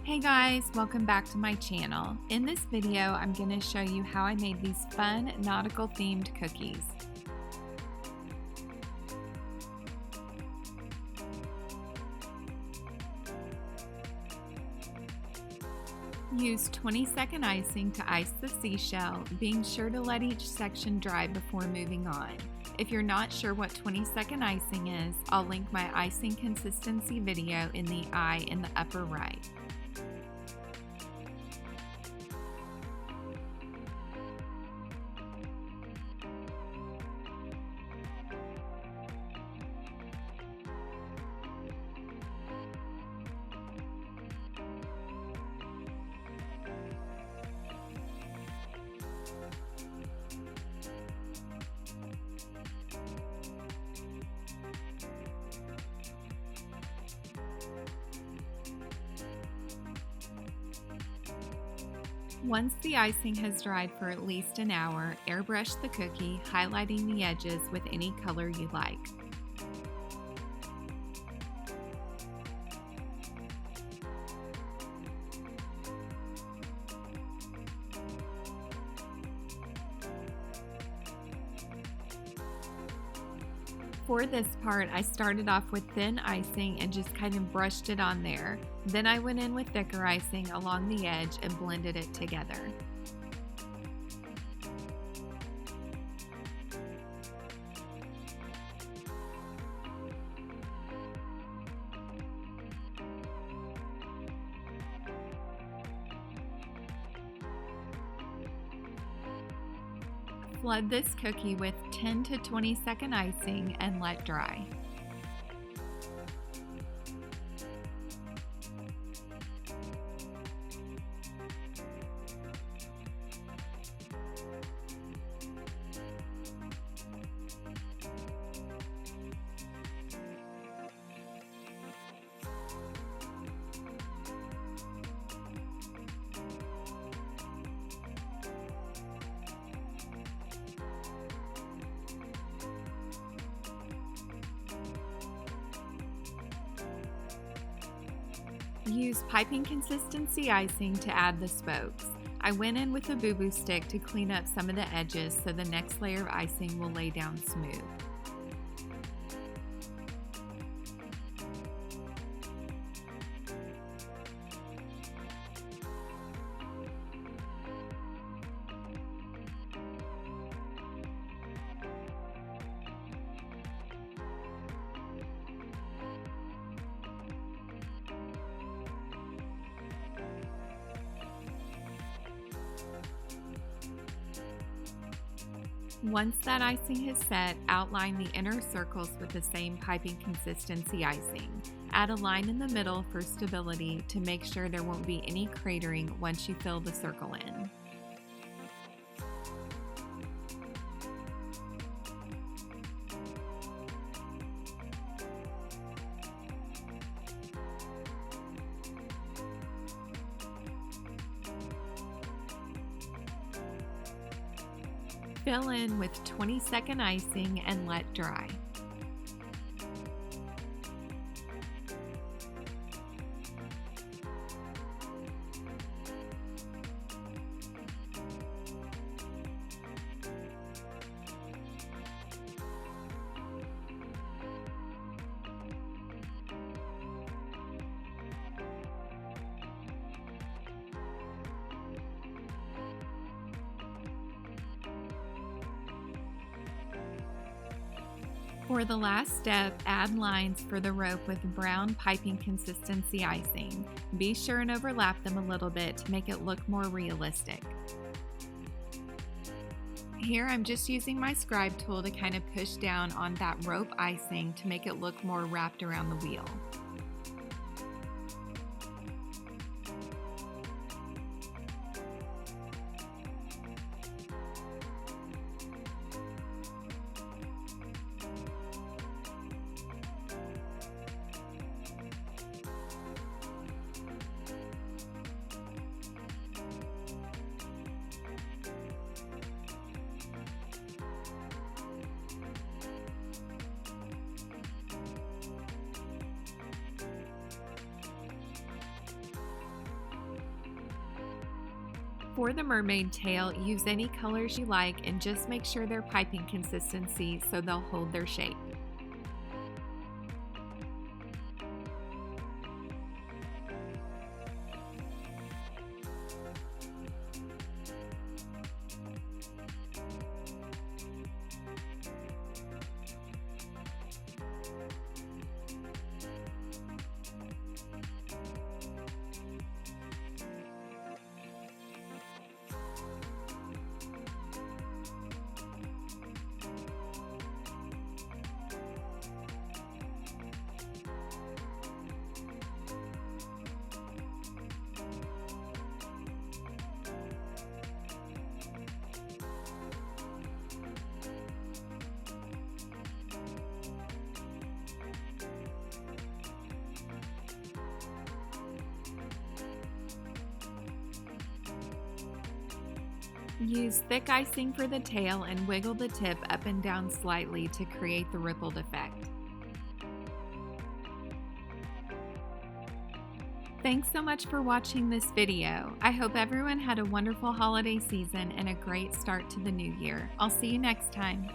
Hey guys, welcome back to my channel. In this video, I'm going to show you how I made these fun nautical themed cookies. Use 20-second icing to ice the seashell, being sure to let each section dry before moving on. If you're not sure what 20-second icing is, I'll link my icing consistency video in the eye in the upper right. Once the icing has dried for at least an hour, airbrush the cookie, highlighting the edges with any color you like. For this part, I started off with thin icing and just kind of brushed it on there. Then I went in with thicker icing along the edge and blended it together. Flood this cookie with 10 to 20 second icing and let dry. Use piping consistency icing to add the spokes. I went in with a boo-boo stick to clean up some of the edges so the next layer of icing will lay down smooth. Once that icing has set, outline the inner circles with the same piping consistency icing. Add a line in the middle for stability to make sure there won't be any cratering once you fill the circle in. Fill in with 20-second icing and let dry. For the last step, add lines for the rope with brown piping consistency icing. Be sure and overlap them a little bit to make it look more realistic. Here I'm just using my scribe tool to kind of push down on that rope icing to make it look more wrapped around the wheel. For the mermaid tail, use any colors you like and just make sure they're piping consistency so they'll hold their shape. Use thick icing for the tail and wiggle the tip up and down slightly to create the rippled effect. Thanks so much for watching this video. I hope everyone had a wonderful holiday season and a great start to the new year. I'll see you next time.